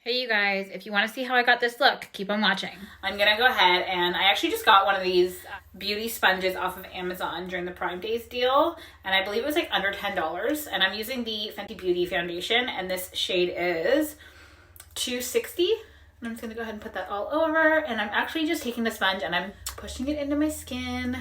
Hey you guys, if you want to see how I got this look, keep on watching. I'm gonna go ahead and I actually just got one of these beauty sponges off of Amazon during the Prime Days deal, and I believe it was like under $10, and I'm using the Fenty Beauty foundation, and this shade is 260. And I'm just gonna go ahead and put that all over, and I'm actually just taking the sponge and I'm pushing it into my skin.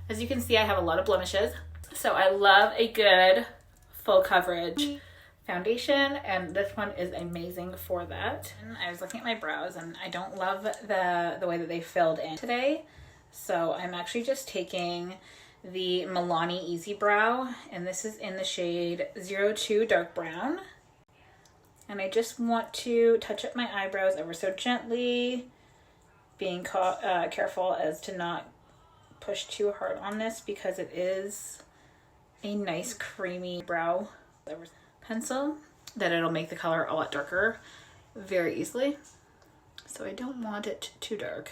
As you can see, I have a lot of blemishes, so I love a good full coverage foundation, and this one is amazing for that. And I was looking at my brows and I don't love the way that they filled in today, so I'm actually just taking the Milani Easy Brow, and this is in the shade 02 Dark Brown, and I just want to touch up my eyebrows ever so gently, being careful as to not push too hard on this because it is a nice creamy brow pencil that it'll make the color a lot darker very easily, so I don't want it too dark.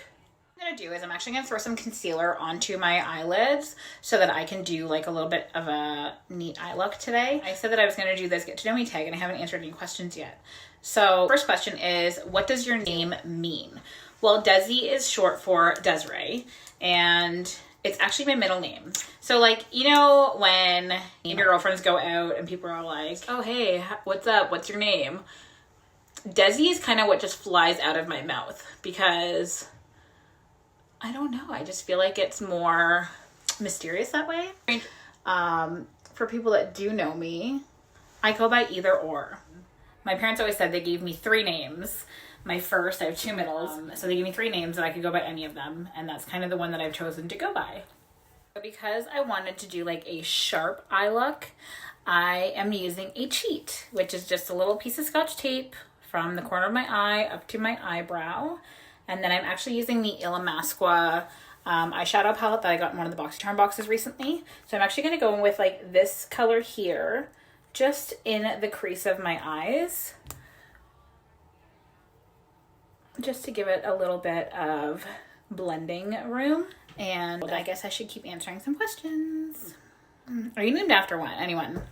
What I'm gonna do is I'm actually gonna throw some concealer onto my eyelids so that I can do like a little bit of a neat eye look today. I said that I was gonna do this get to know me tag, and I haven't answered any questions yet. So first question is, what does your name mean? Well, Desi is short for Desiree, and it's actually my middle name. So like, you know, when your girlfriends go out and people are like, oh, hey, what's up? What's your name? Desi is kind of what just flies out of my mouth because I don't know. I just feel like it's more mysterious that way. For people that do know me, I go by either or. My parents always said they gave me 3 names. My first, I have 2 middles, so they gave me 3 names and I could go by any of them, and that's kind of the one that I've chosen to go by. Because I wanted to do like a sharp eye look, I am using a cheat, which is just a little piece of Scotch tape from the corner of my eye up to my eyebrow, and then I'm actually using the Illamasqua eyeshadow palette that I got in one of the Boxy Charm boxes recently. So I'm actually going to go in with like this color here, just in the crease of my eyes, just to give it a little bit of blending room. And I guess I should keep answering some questions. Are you named after anyone?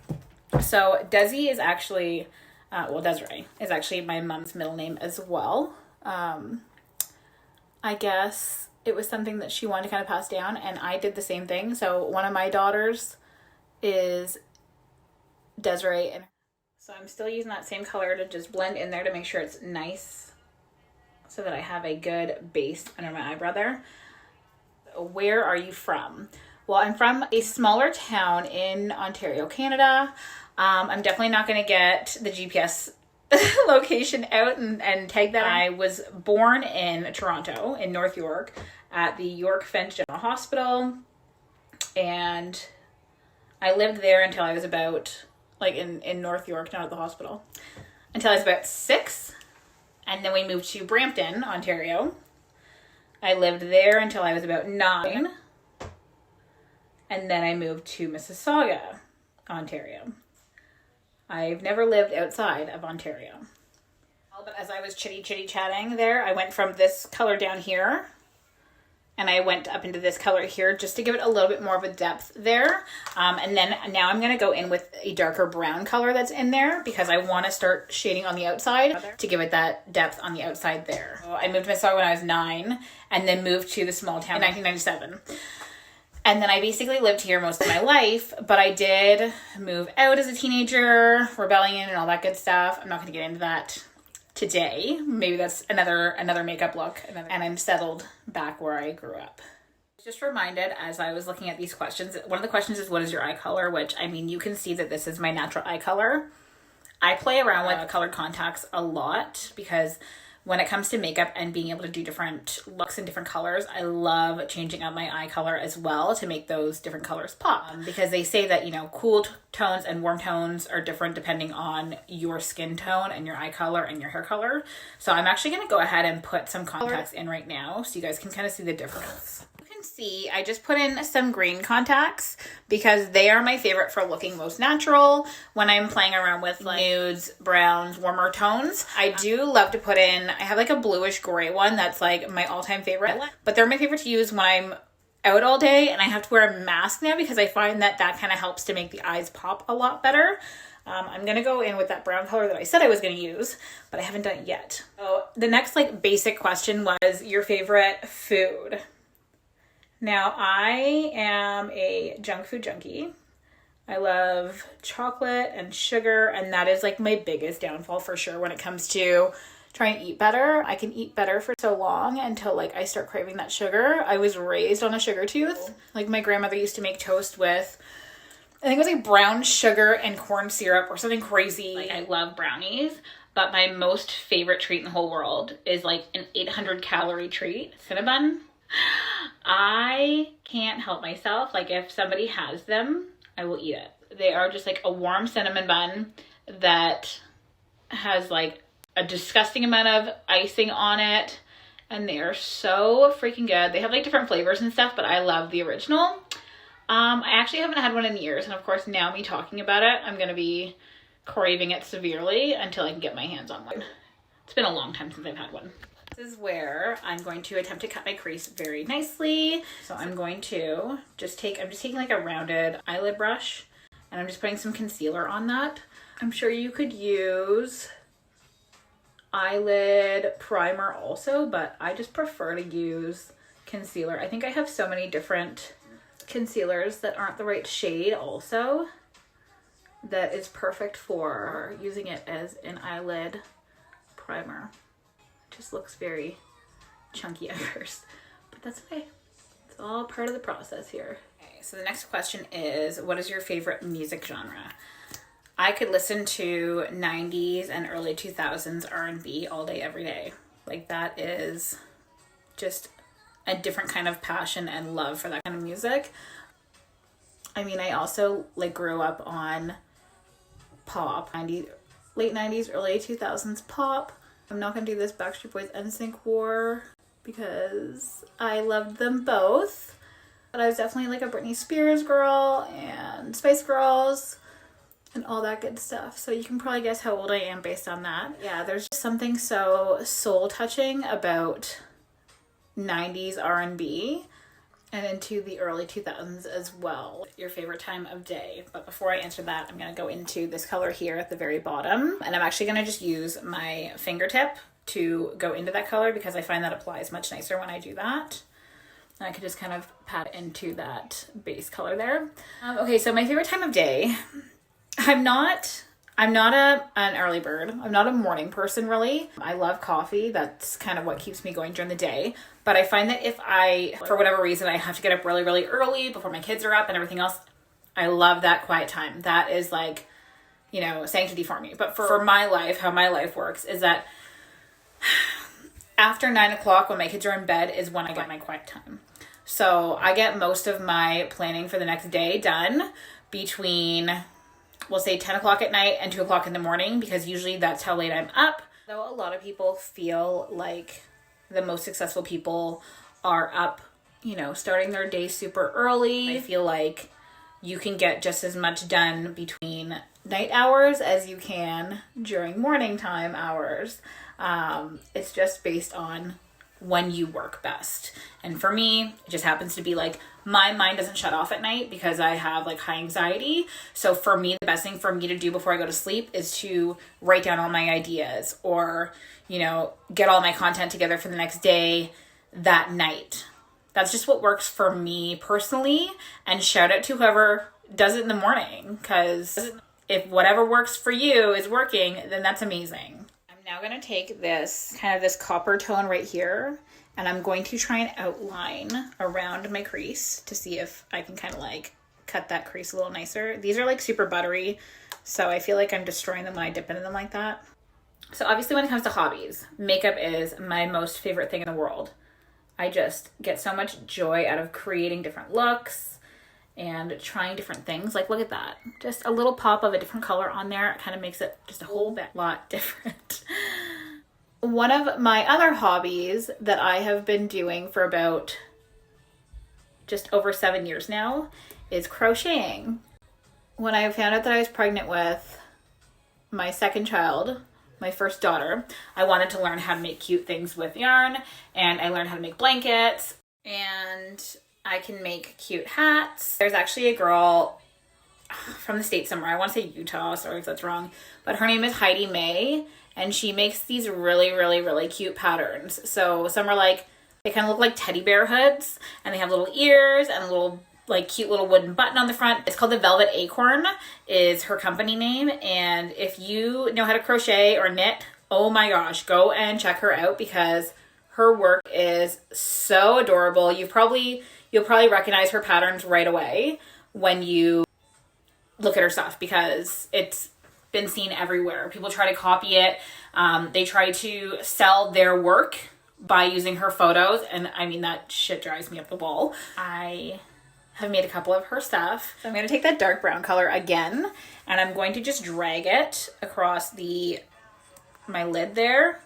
So Desi is actually, Desiree is actually my mom's middle name as well. I guess it was something that she wanted to kind of pass down, and I did the same thing. So one of my daughters is Desiree, and so I'm still using that same color to just blend in there to make sure it's nice, so that I have a good base under my eyebrow there. Where are you from? Well, I'm from a smaller town in Ontario, Canada. I'm definitely not going to get the GPS location out and tag that. I was born in Toronto, in North York, at the York Finch General Hospital, and I lived there until I was about, like in North York, not at the hospital, until I was about 6. And then we moved to Brampton, Ontario. I lived there until I was about 9. And then I moved to Mississauga, Ontario. I've never lived outside of Ontario. But as I was chitty-chatting there, I went from this color down here, and I went up into this color here just to give it a little bit more of a depth there. And then now I'm going to go in with a darker brown color that's in there because I want to start shading on the outside to give it that depth on the outside there. So I moved to Mississauga when I was 9 and then moved to the small town in 1997. And then I basically lived here most of my life, but I did move out as a teenager, rebellion and all that good stuff. I'm not going to get into that today. Maybe that's another makeup look, and I'm settled back where I grew up. Just reminded as I was looking at these questions, one of the questions is, what is your eye color? Which, I mean, you can see that this is my natural eye color. I play around with colored contacts a lot because when it comes to makeup and being able to do different looks in different colors, I love changing up my eye color as well to make those different colors pop. Because they say that, you know, cool tones and warm tones are different depending on your skin tone and your eye color and your hair color. So I'm actually going to go ahead and put some contacts in right now so you guys can kind of see the difference. See, I just put in some green contacts because they are my favorite for looking most natural when I'm playing around with like nudes, browns, warmer tones. I do love to put in, I have like a bluish gray one that's like my all-time favorite, but they're my favorite to use when I'm out all day and I have to wear a mask now because I find that that kind of helps to make the eyes pop a lot better. I'm gonna go in with that brown color that I said I was gonna use, but I haven't done it yet. So the next like basic question was your favorite food. Now I am a junk food junkie. I love chocolate and sugar, and that is like my biggest downfall for sure when it comes to trying to eat better. I can eat better for so long until like I start craving that sugar. I was raised on a sugar tooth. Like my grandmother used to make toast with, I think it was like brown sugar and corn syrup or something crazy. Like, I love brownies, but my most favorite treat in the whole world is like an 800 calorie treat, Cinnabon. I can't help myself. Like, if somebody has them, I will eat it. They are just like a warm cinnamon bun that has like a disgusting amount of icing on it, and they are so freaking good. They have like different flavors and stuff, but I love the original. I actually haven't had one in years, and of course now me talking about it, I'm gonna be craving it severely until I can get my hands on one. It's been a long time since I've had one. This is where I'm going to attempt to cut my crease very nicely. So I'm going to I'm just taking like a rounded eyelid brush, and I'm just putting some concealer on that. I'm sure you could use eyelid primer also, but I just prefer to use concealer. I think I have so many different concealers that aren't the right shade also that is perfect for using it as an eyelid primer. It just looks very chunky at first, but that's okay. It's all part of the process here. Okay, so the next question is, what is your favorite music genre? I could listen to 90s and early 2000s R&B all day, every day. Like, that is just a different kind of passion and love for that kind of music. I mean, I also like grew up on pop, late 90s, early 2000s pop. I'm not gonna do this Backstreet Boys NSYNC war because I loved them both. But I was definitely like a Britney Spears girl and Spice Girls and all that good stuff. So you can probably guess how old I am based on that. Yeah, there's just something so soul touching about 90s R&B and into the early 2000s as well. Your favorite time of day. But before I answer that, I'm gonna go into this color here at the very bottom, and I'm actually gonna just use my fingertip to go into that color because I find that applies much nicer when I do that. And I can just kind of pat into that base color there. Okay, so my favorite time of day, I'm not an early bird. I'm not a morning person really. I love coffee. That's kind of what keeps me going during the day. But I find that if for whatever reason, I have to get up really, really early before my kids are up and everything else, I love that quiet time. That is like, you know, sanctity for me. But for my life, how my life works is that after 9 o'clock when my kids are in bed is when I get my quiet time. So I get most of my planning for the next day done between, we'll say 10 o'clock at night and 2 o'clock in the morning, because usually that's how late I'm up. Though a lot of people feel like the most successful people are up, you know, starting their day super early. I feel like you can get just as much done between night hours as you can during morning time hours. It's just based on when you work best. And for me, it just happens to be like my mind doesn't shut off at night because I have like high anxiety. So for me, the best thing for me to do before I go to sleep is to write down all my ideas or, you know, get all my content together for the next day that night. That's just what works for me personally. And shout out to whoever does it in the morning, because if whatever works for you is working, then that's amazing. I'm now going to take this kind of this copper tone right here, and I'm going to try and outline around my crease to see if I can kind of like cut that crease a little nicer. These are like super buttery, so I feel like I'm destroying them when I dip into them like that. So obviously when it comes to hobbies, makeup is my most favorite thing in the world. I just get so much joy out of creating different looks and trying different things. Like, look at that. Just a little pop of a different color on there. It kind of makes it just a whole lot different. One of my other hobbies that I have been doing for about just over 7 years now is crocheting. When I found out that I was pregnant with my second child, my first daughter, I wanted to learn how to make cute things with yarn, and I learned how to make blankets, and I can make cute hats. There's actually a girl, from the States somewhere. I want to say Utah, sorry if that's wrong. But her name is Heidi May, and she makes these really, really, really cute patterns. So some are like, they kind of look like teddy bear hoods, and they have little ears and a little like cute little wooden button on the front. It's called the Velvet Acorn is her company name. And if you know how to crochet or knit, oh my gosh, go and check her out because her work is so adorable. You'll probably recognize her patterns right away when you look at her stuff because it's been seen everywhere. People try to copy it. They try to sell their work by using her photos, and I mean, that shit drives me up the wall. I have made a couple of her stuff. So I'm going to take that dark brown color again, and I'm going to just drag it across my lid there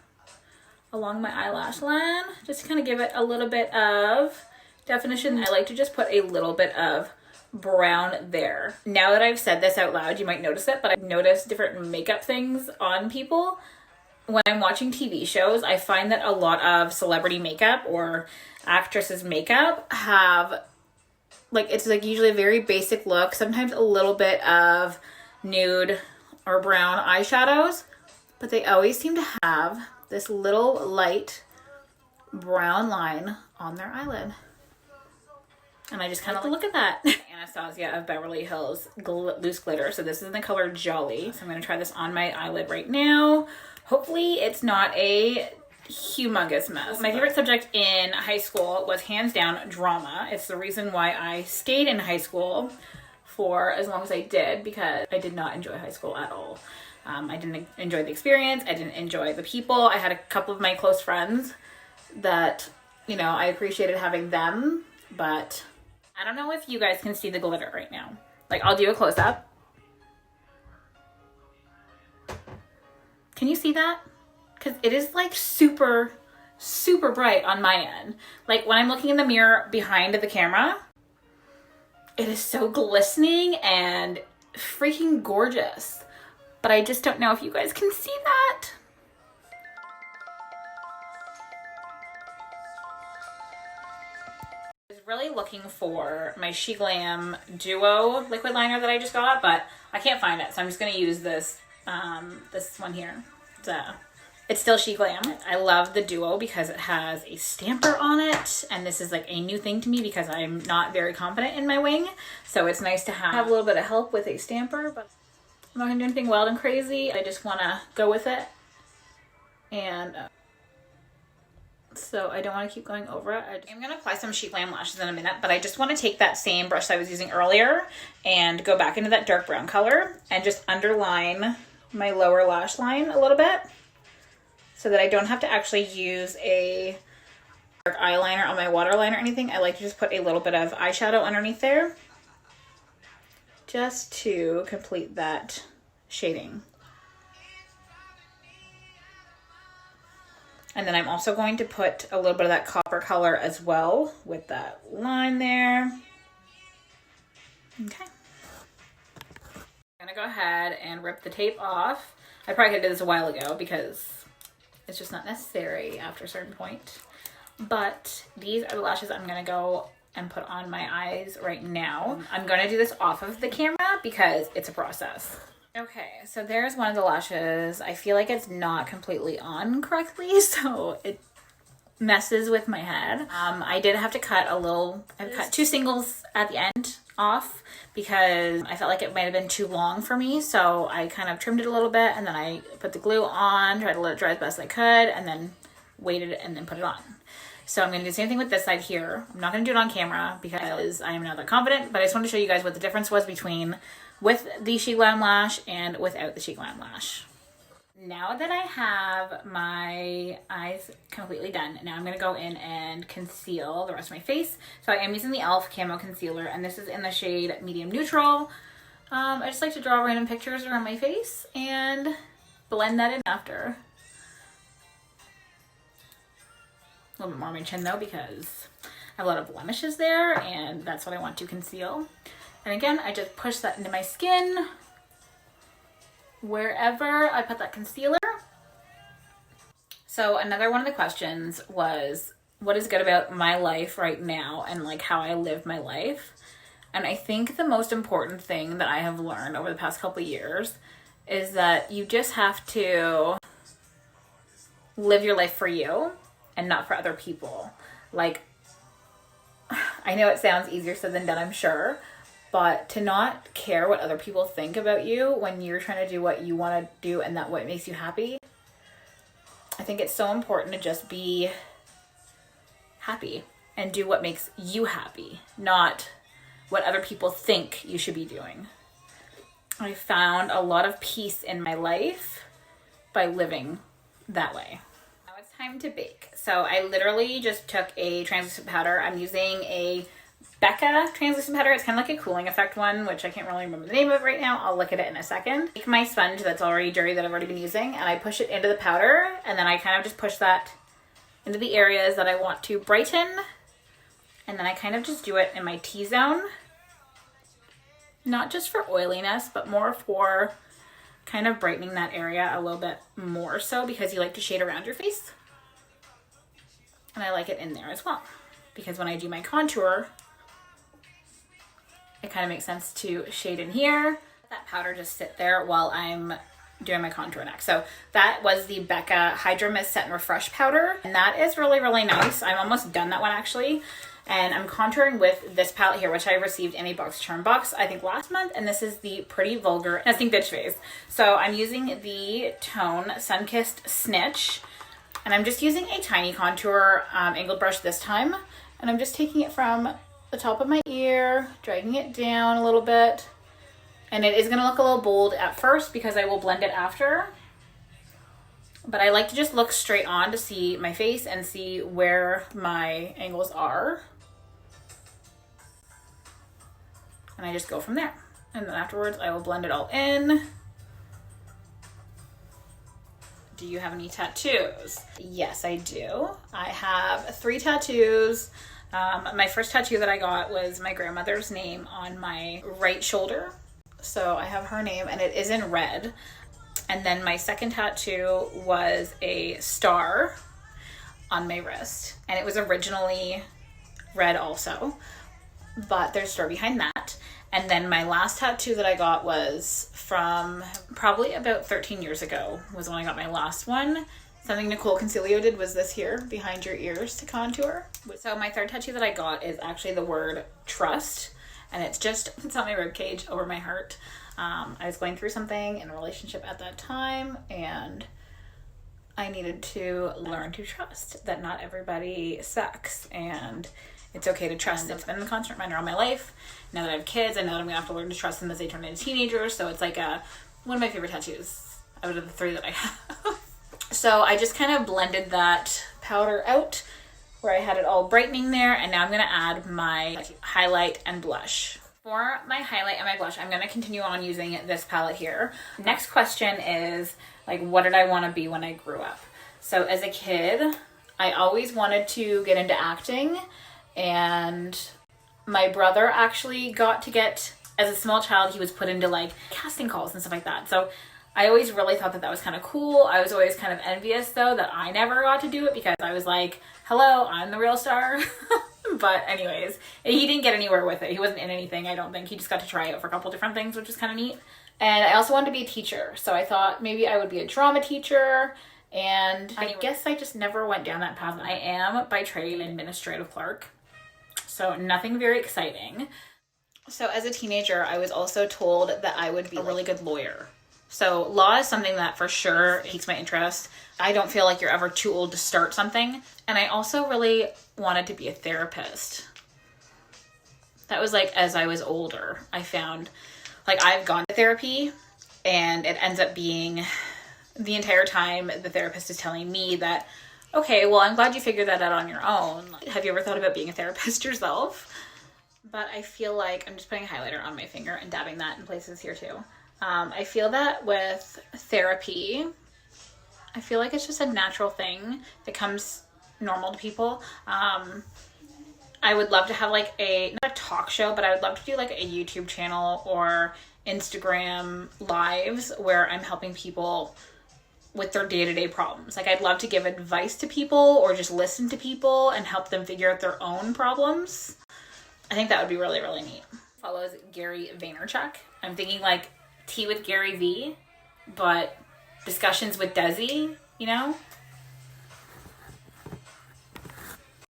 along my eyelash line, just to kind of give it a little bit of definition. I like to just put a little bit of brown there. Now that I've said this out loud, you might notice it, but I've noticed different makeup things on people. When I'm watching TV shows, I find that a lot of celebrity makeup or actresses' makeup have, like, it's like usually a very basic look, sometimes a little bit of nude or brown eyeshadows, but they always seem to have this little light brown line on their eyelid. And I just kind of look at that. Anastasia of Beverly Hills Loose Glitter. So this is in the color Jolly. So I'm going to try this on my eyelid right now. Hopefully it's not a humongous mess. My favorite subject in high school was hands down drama. It's the reason why I stayed in high school for as long as I did, because I did not enjoy high school at all. I didn't enjoy the experience. I didn't enjoy the people. I had a couple of my close friends that, you know, I appreciated having them, but I don't know if you guys can see the glitter right now. Like, I'll do a close-up. Can you see that? Because it is like super, super bright on my end. Like when I'm looking in the mirror behind the camera, it is so glistening and freaking gorgeous. But I just don't know if you guys can see that. I was really looking for my Sheglam Duo liquid liner that I just got, but I can't find it. So I'm just going to use this one here. It's still Sheglam. I love the Duo because it has a stamper on it, and this is like a new thing to me because I'm not very confident in my wing, so it's nice to have a little bit of help with a stamper, but I'm not gonna do anything wild and crazy. I just want to go with it, and so I don't want to keep going over it. I'm going to apply some Sheglam lashes in a minute, but I just want to take that same brush that I was using earlier and go back into that dark brown color and just underline my lower lash line a little bit so that I don't have to actually use a dark eyeliner on my waterline or anything. I like to just put a little bit of eyeshadow underneath there just to complete that shading. And then I'm also going to put a little bit of that copper color as well with that line there. Okay. I'm gonna go ahead and rip the tape off. I probably could have did this a while ago because it's just not necessary after a certain point. But these are the lashes I'm gonna go and put on my eyes right now. I'm gonna do this off of the camera because it's a process. Okay, so there's one of the lashes. I feel like it's not completely on correctly, so it messes with my head. I did have to cut I cut 2 singles at the end off because I felt like it might have been too long for me, so I kind of trimmed it a little bit, and then I put the glue on, tried to let it dry as best I could, and then waited and then put it on. So I'm going to do the same thing with this side here. I'm not going to do it on camera because I am not that confident, but I just wanted to show you guys what the difference was between with the Sheglam lash and without the Sheglam lash. Now that I have my eyes completely done, now I'm going to go in and conceal the rest of my face. So I am using the e.l.f. Camo Concealer, and this is in the shade Medium Neutral. I just like to draw random pictures around my face and blend that in after. A little bit more on my chin though because I have a lot of blemishes there, and that's what I want to conceal. And again, I just push that into my skin wherever I put that concealer. So another one of the questions was, what is good about my life right now and like how I live my life? And I think the most important thing that I have learned over the past couple of years is that you just have to live your life for you and not for other people. Like, I know it sounds easier said than done, I'm sure, but to not care what other people think about you when you're trying to do what you want to do and that what makes you happy, I think it's so important to just be happy and do what makes you happy, not what other people think you should be doing. I found a lot of peace in my life by living that way. Now it's time to bake. So I literally just took a translucent powder. I'm using a Becca translucent powder. It's kind of like a cooling effect one, which I can't really remember the name of it right now. I'll look at it in a second. Take my sponge that's already dirty that I've already been using, and I push it into the powder, and then I kind of just push that into the areas that I want to brighten, and then I kind of just do it in my T-zone. Not just for oiliness, but more for kind of brightening that area a little bit more so, because you like to shade around your face. And I like it in there as well, because when I do my contour, it kind of makes sense to shade in here. Let that powder just sit there while I'm doing my contour next. So that was the Becca Hydra Mist Set and Refresh powder. And that is really, really nice. I'm almost done that one actually. And I'm contouring with this palette here, which I received in a box charm box, I think last month. And this is the Pretty Vulgar Nesting Bitch Face. So I'm using the Tone Sunkissed Snitch. And I'm just using a tiny contour angled brush this time. And I'm just taking it from the top of my ear, dragging it down a little bit. And it is going to look a little bold at first because I will blend it after. But I like to just look straight on to see my face and see where my angles are. And I just go from there. And then afterwards I will blend it all in. Do you have any tattoos? Yes, I do. I have 3 tattoos. My first tattoo that I got was my grandmother's name on my right shoulder. So I have her name and it is in red. And then my second tattoo was a star on my wrist. And it was originally red also, but there's a story behind that. And then my last tattoo that I got was from probably about 13 years ago was when I got my last one. Something Nicole Concilio did was this here, behind your ears to contour. So my third tattoo that I got is actually the word trust. And it's on my rib cage over my heart. I was going through something in a relationship at that time, and I needed to learn to trust that not everybody sucks, and it's okay to trust. It's been a constant reminder all my life. Now that I have kids, I know that I'm gonna have to learn to trust them as they turn into teenagers. So it's like one of my favorite tattoos out of the 3 that I have. So I just kind of blended that powder out where I had it all brightening there, and now I'm gonna add my highlight and blush. For my highlight and my blush, I'm going to continue on using this palette here. Next question is, like, what did I want to be when I grew up? So as a kid, I always wanted to get into acting, and my brother actually as a small child, he was put into like casting calls and stuff like that. So I always really thought that was kind of cool. I was always kind of envious though that I never got to do it, because I was like, hello, I'm the real star. But anyways, he didn't get anywhere with it. He wasn't in anything, I don't think. He just got to try out for a couple different things, which was kind of neat. And I also wanted to be a teacher. So I thought maybe I would be a drama teacher. And I guess I just never went down that path. I am by trade an administrative clerk. So nothing very exciting. So as a teenager, I was also told that I would be a really good lawyer. So law is something that for sure piques my interest. I don't feel like you're ever too old to start something. And I also really wanted to be a therapist. That was like as I was older, I found like I've gone to therapy, and it ends up being the entire time the therapist is telling me that, okay, well, I'm glad you figured that out on your own. Have you ever thought about being a therapist yourself? But I feel like I'm just putting a highlighter on my finger and dabbing that in places here too. I feel that with therapy, I feel like it's just a natural thing that comes normal to people. I would love to have like not a talk show, but I would love to do like a YouTube channel or Instagram lives where I'm helping people with their day-to-day problems. Like I'd love to give advice to people or just listen to people and help them figure out their own problems. I think that would be really, really neat. Follows Gary Vaynerchuk. I'm thinking like tea with Gary V, but discussions with Desi, you know?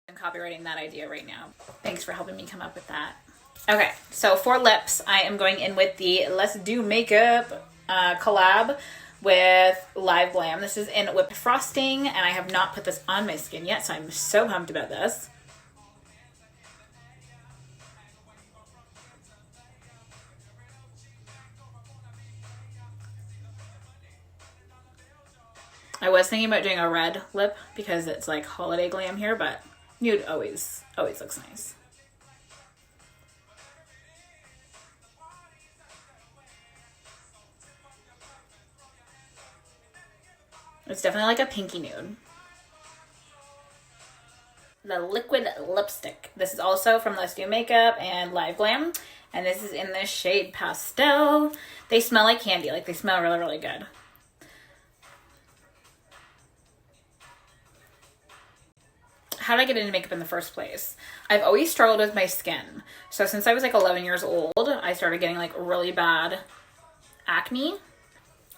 I'm copywriting that idea right now. Thanks for helping me come up with that. Okay, so for lips, I am going in with the Let's Do Makeup collab with Live Glam. This is in whipped frosting, and I have not put this on my skin yet, so I'm so pumped about this. I was thinking about doing a red lip because it's like holiday glam here, but nude always looks nice. It's definitely like a pinky nude. The liquid lipstick. This is also from Let's Do Makeup and Live Glam, and this is in the shade Pastel. They smell like candy, like they smell really, really good. How did I get into makeup in the first place? I've always struggled with my skin. So since I was like 11 years old, I started getting like really bad acne.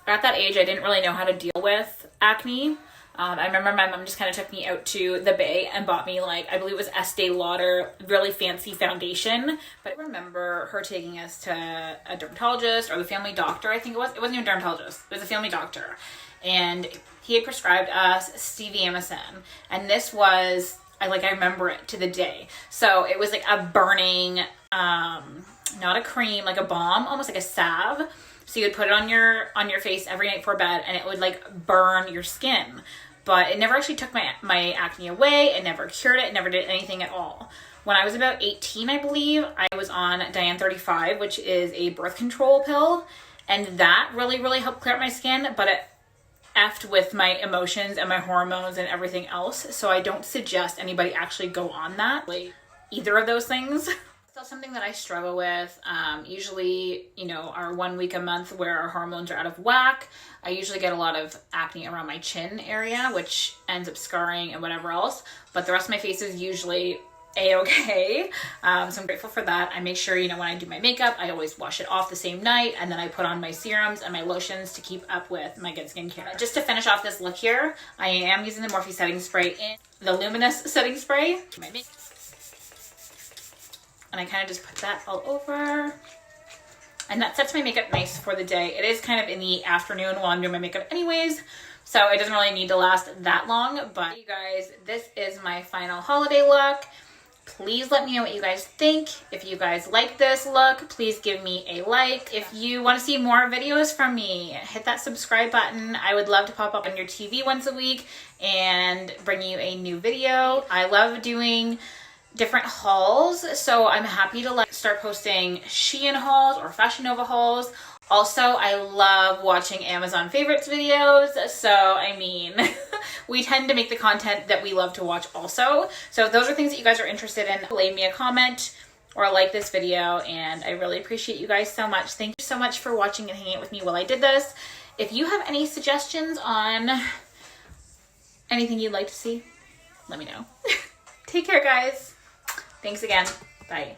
At that age, I didn't really know how to deal with acne. I remember my mom just kind of took me out to the Bay and bought me like, I believe it was Estee Lauder, really fancy foundation. But I remember her taking us to a dermatologist or the family doctor, I think it was. It wasn't even a dermatologist, it was a family doctor. And he had prescribed us Stevie Amazon. And this was, I remember it to the day. So it was like a burning, not a cream, like a balm, almost like a salve. So you would put it on your face every night before bed, and it would like burn your skin. But it never actually took my acne away. It never cured it. It never did anything at all. When I was about 18, I believe, I was on Diane 35, which is a birth control pill. And that really, really helped clear up my skin. But it effed with my emotions and my hormones and everything else. So I don't suggest anybody actually go on that, like either of those things. Still something that I struggle with. Usually, our 1 week a month where our hormones are out of whack, I usually get a lot of acne around my chin area, which ends up scarring and whatever else. But the rest of my face is usually a-okay. So I'm grateful for that. I make sure, when I do my makeup, I always wash it off the same night, and then I put on my serums and my lotions to keep up with my good skincare. Just to finish off this look here, I am using the Morphe setting spray in the Luminous setting spray. And I kind of just put that all over. And that sets my makeup nice for the day. It is kind of in the afternoon while I'm doing my makeup anyways, so it doesn't really need to last that long. But you guys, this is my final holiday look. Please let me know what you guys think. If you guys like this look, please give me a like. If you want to see more videos from me, hit that subscribe button. I would love to pop up on your TV once a week and bring you a new video. I love doing different hauls, so I'm happy to start posting Shein hauls or Fashion Nova hauls. Also, I love watching Amazon favorites videos, so we tend to make the content that we love to watch also. So if those are things that you guys are interested in, leave me a comment or like this video, and I really appreciate you guys so much. Thank you so much for watching and hanging out with me while I did this. If you have any suggestions on anything you'd like to see, let me know. Take care, guys. Thanks again. Bye.